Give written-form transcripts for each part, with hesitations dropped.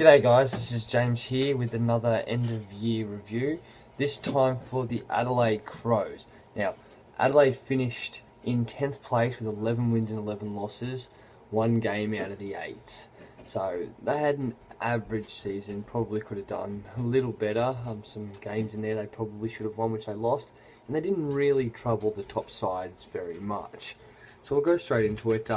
G'day guys, this is James here with another end of year review, this time for the Adelaide Crows. Now, Adelaide finished in 10th place with 11 wins and 11 losses, one game out of the 8. So they had an average season, probably could have done a little better. Some games in there they probably should have won which they lost, and they didn't really trouble the top sides very much. So we'll go straight into it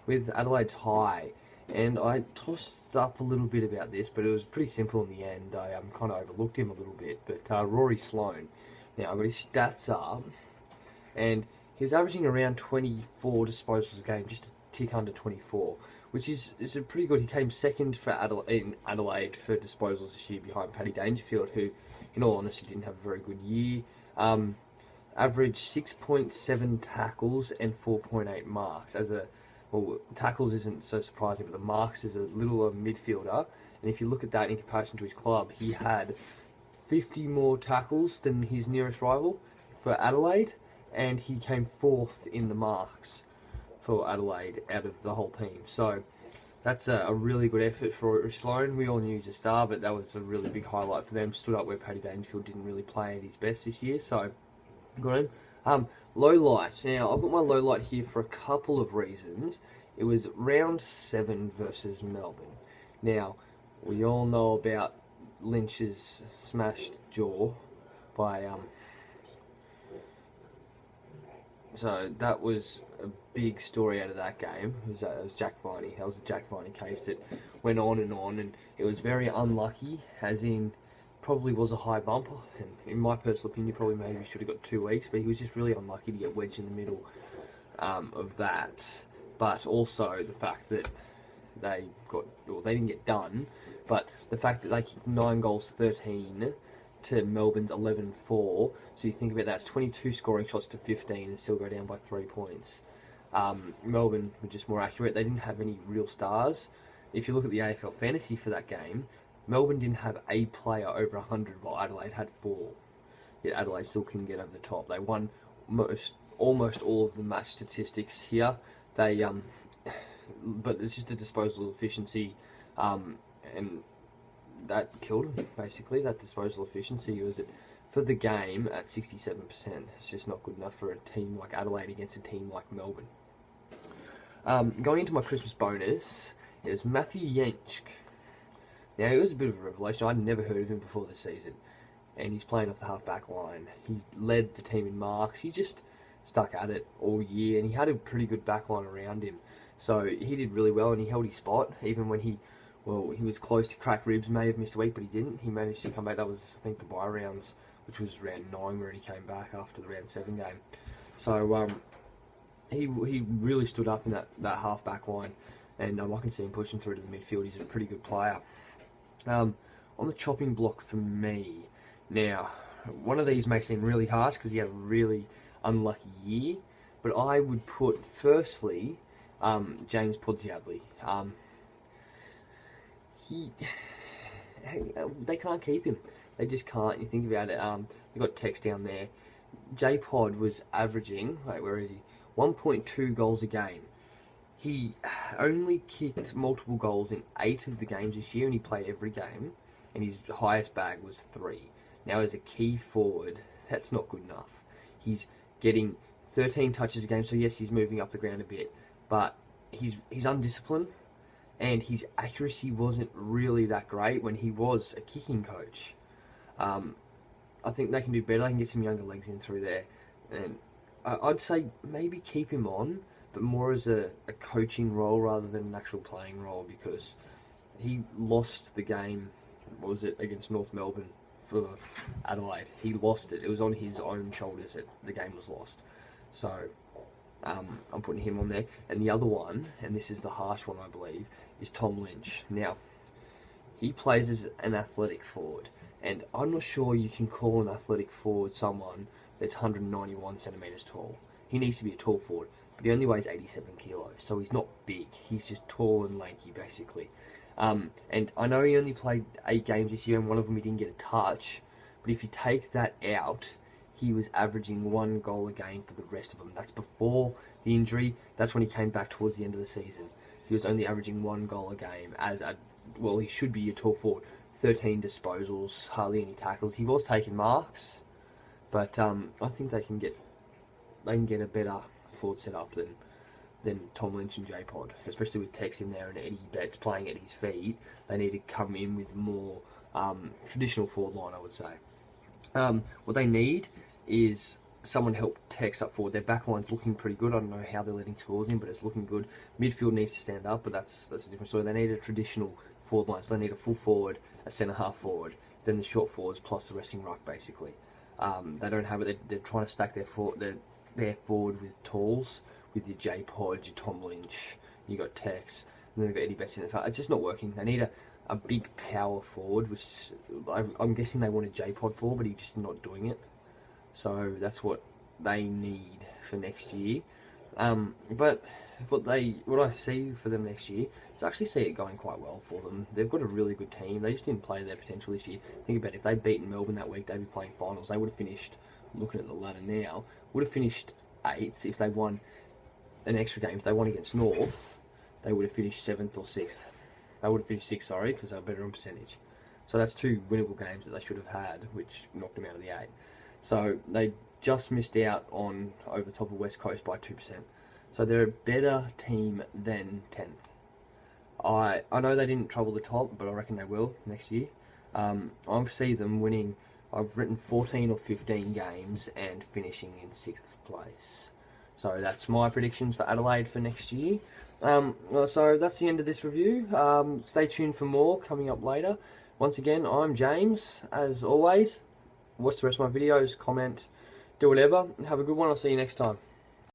with Adelaide's high. And I tossed up a little bit about this, but it was pretty simple in the end. I kind of overlooked him a little bit. But Rory Sloane, now I've got his stats up, and he was averaging around 24 disposals a game, just a tick under 24, which is a pretty good. He came second for Adelaide for disposals this year behind Paddy Dangerfield, who, in all honesty, didn't have a very good year. Averaged 6.7 tackles and 4.8 marks well, tackles isn't so surprising, but the marks is a littler midfielder. And if you look at that in comparison to his club, he had 50 more tackles than his nearest rival for Adelaide, and he came 4th in the marks for Adelaide out of the whole team. So that's a really good effort for Sloane. We all knew he was a star, but that was a really big highlight for them. Stood up where Paddy Dangerfield didn't really play at his best this year, so good on him. Low light. Now, I've got my low light here for a couple of reasons. It was round 7 versus Melbourne. Now, we all know about Lynch's smashed jaw by so that was a big story out of that game. It was Jack Viney. That was a Jack Viney case that went on, and it was very unlucky, as in probably was a high bumper, and in my personal opinion, probably maybe should have got 2 weeks, but he was just really unlucky to get wedged in the middle of that. But also the fact that they didn't get done, but the fact that they kicked 9 goals to 13 to Melbourne's 11-4, so you think about that, it's 22 scoring shots to 15 and still go down by 3 points. Melbourne were just more accurate. They didn't have any real stars. If you look at the AFL fantasy for that game, Melbourne didn't have a player over 100, while Adelaide had 4. Yet Adelaide still couldn't get over the top. They won almost all of the match statistics here. They, but it's just a disposal efficiency, and that killed them, basically. That disposal efficiency was for the game at 67%. It's just not good enough for a team like Adelaide against a team like Melbourne. Going into my Christmas bonus, it was Matthew Jentzsch. Now, he was a bit of a revelation. I'd never heard of him before this season, and he's playing off the half-back line. He led the team in marks. He just stuck at it all year, and he had a pretty good back line around him. So he did really well, and he held his spot, even when he was close to cracked ribs, may have missed a week, but he didn't. He managed to come back. That was, I think, the bye rounds, which was round 9, where he came back after the round 7 game. So he really stood up in that half-back line, and I can see him pushing through to the midfield. He's a pretty good player. On the chopping block for me, now, one of these may seem really harsh because he had a really unlucky year, but I would put, firstly, James Podsiadly. They can't keep him. They just can't. You think about it. They've got text down there. J-Pod was averaging, where is he? 1.2 goals a game. He only kicked multiple goals in 8 of the games this year, and he played every game, and his highest bag was 3. Now, as a key forward, that's not good enough. He's getting 13 touches a game, so yes, he's moving up the ground a bit, but he's undisciplined, and his accuracy wasn't really that great when he was a kicking coach. I think they can do better. They can get some younger legs in through there, and I'd say maybe keep him on, but more as a coaching role rather than an actual playing role, because he lost the game, what was it, against North Melbourne for Adelaide. He lost it. It was on his own shoulders that the game was lost. So I'm putting him on there. And the other one, and this is the harsh one I believe, is Tom Lynch. Now, he plays as an athletic forward, and I'm not sure you can call an athletic forward someone that's 191 centimetres tall. He needs to be a tall forward, but he only weighs 87 kilos, so he's not big. He's just tall and lanky, basically. And I know he only played 8 games this year, and one of them he didn't get a touch, but if you take that out, he was averaging 1 goal a game for the rest of them. That's before the injury. That's when he came back towards the end of the season. He was only averaging 1 goal a game as a well, he should be your tall forward. 13 disposals, hardly any tackles. He was taking marks, but I think they can get a better forward set up than Tom Lynch and J-Pod, especially with Tex in there and Eddie Betts playing at his feet. They need to come in with more traditional forward line, I would say. What they need is someone help Tex up forward. Their back line's looking pretty good. I don't know how they're letting scores in, but it's looking good. Midfield needs to stand up, but that's a different story. They need a traditional forward line, so they need a full forward, a centre-half forward, then the short forwards plus the resting ruck, basically. They don't have it. They're trying to stack their forward with talls, with your J-Pod, your Tom Lynch, you got Tex, and then they've got Eddie Betts in the front. It's just not working. They need a big power forward, which I'm guessing they want a J-Pod for, but he's just not doing it. So that's what they need for next year. But what I see for them next year is I actually see it going quite well for them. They've got a really good team. They just didn't play their potential this year. Think about it, if they'd beaten Melbourne that week, they'd be playing finals. They would have finished, looking at the ladder now, would have finished 8th if they won an extra game. If they won against North, they would have finished 7th or 6th. They would have finished 6th, sorry, because they were better on percentage. So that's 2 winnable games that they should have had, which knocked them out of the 8. So they just missed out on over the top of West Coast by 2%. So they're a better team than 10th. I know they didn't trouble the top, but I reckon they will next year. I see them winning. I've written 14 or 15 games and finishing in 6th place. So that's my predictions for Adelaide for next year. So that's the end of this review. Stay tuned for more coming up later. Once again, I'm James. As always, watch the rest of my videos, comment, do whatever. Have a good one. I'll see you next time.